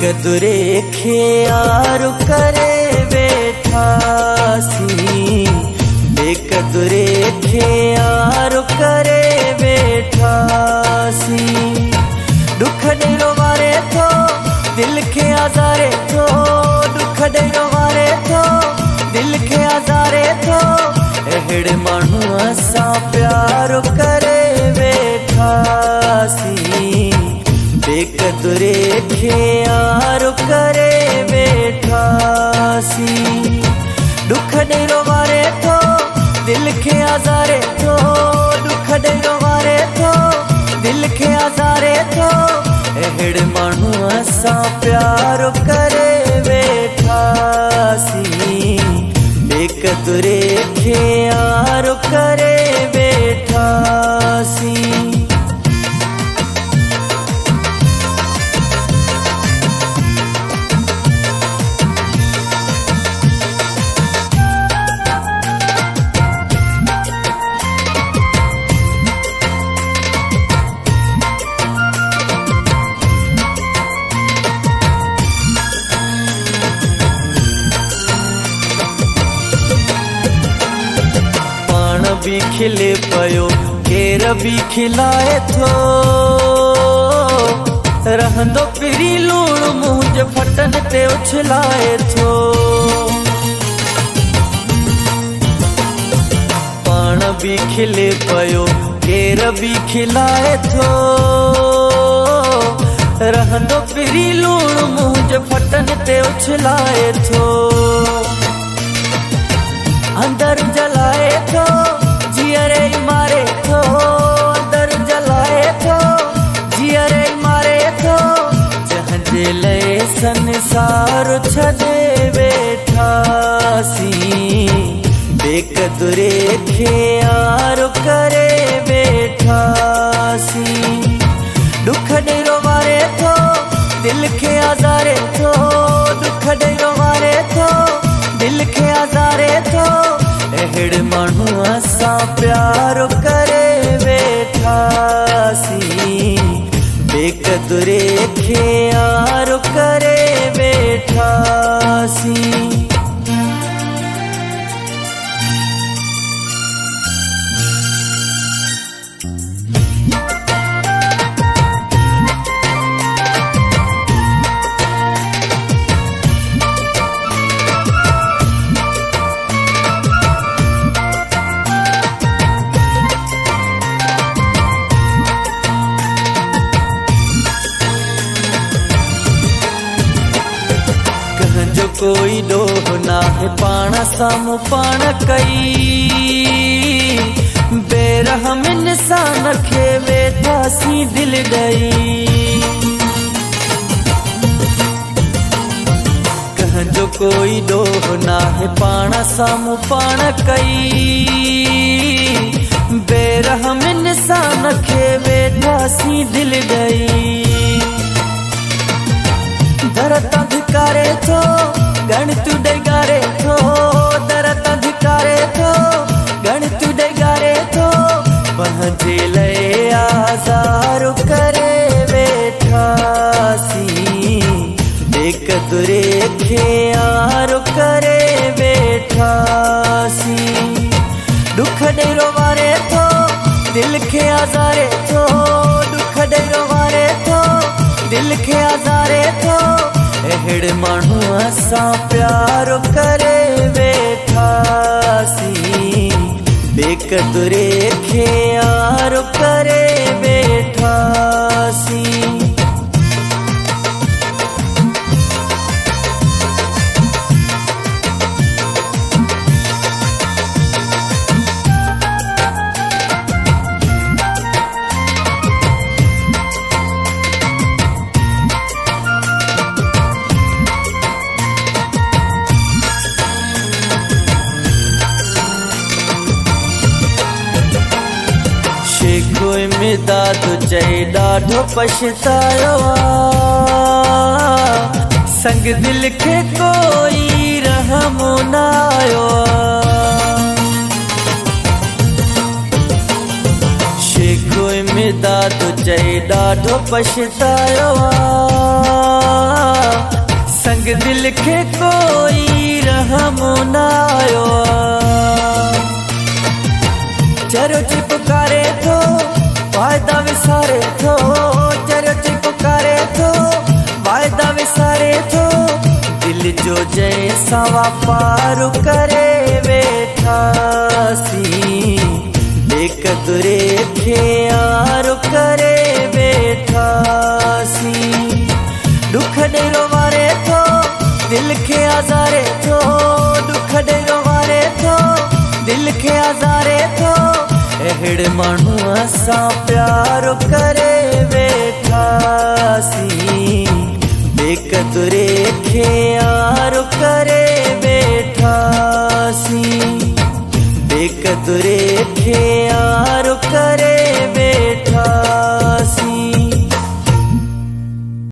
बेकदुरे ख्यार करे बेठासी, बेकदुरे ख्यार करे बेठासी। दुख डेरो वारे थो दिल के आज़ारे थो, दुख डेरो वारे थो दिल के आज़ारे थो। अहिड़े माण्हूअ सां प्यार करे वेठासी, बेकदुरे ख्यार करे वेठासी। दुख डेरो वारे थो दिल के आज़ारे थो, दुख डेरो वारे थो दिल के आज़ारे थो। अहिड़े माण्हूअ सां प्यार करे वेठासी, बेकदुरे ख्यार करे वेठासी। भी खिले पयो केर भी खिलाए थो, रहंदो पिरी लूण मुंहिंजे फटन ते उछलाए थो। पाण भी खिले पयो केर भी खिलाए थो, रहंदो पिरी लूण मुंहिंजे फटन ते उछलाए थो। अंदर जलाए थो जियरे मारे थो, अंदर जलाए थो जियरे मारे थो। जंहिंजे लाइ संसार छॾे वेठासी, बेकदुरे ख्यार करे वेठासी। दुख डेरो वारे थो दिल के आज़ारे थो, दुख डेरो वारे थो दिल के आज़ारे थो। अहिड़े माण्हूअ सां प्यार करे वेठासी, बेकदुरे ख्यार करे वेठासी। कोई डोह ना है पाण साम्हूं पाण कई, बेरहम इंसान खे वेठासी दिल ॾई। कंहिंजो कोई डोह ना है पाण साम्हूं पाण कई, बेरहम इंसान खे वेठासी दिल ॾई। दरद धिकारे थो गणित डेगारे थो, दरद धिकारे थो गणित डेगारे थो। पंहिंजे लाइ आज़ार करे वेठासी, बेकदुरे ख्यार करे वेठासी। दुख डेरो वारे थो दिल के आज़ारे थो, दुख डेरो वारे थो दिल के आज़ारे थो। अहिड़े माण्हूअ सां प्यार करे वेठासी, बेकदुरे ख्यार करे वेठासी। मिदाद चई ॾाढो पछतायो आ, संग दिल खे कोई रहम न आयो आ। शेखो मिदाद चई ॾाढो पछतायो संग दिल खे कोई रहम न आयो चरो ची पुकारे थो वायदा विसारे थो चरो ची पुकारे थो वायदा विसारे थो दिल जो जैसा वापार करे वेठासी बेकदुरे खे यार करे वेठासी दुख ॾेरो वारे थो दिल खे आज़ारे थो दुख ॾेरो वारे थो दिल खे आज़ारे थो अहिड़े माण्हू सां प्यार करे वेठासी बेकदुरे खे यार करे वेठासी बेकदुरे खे यार करे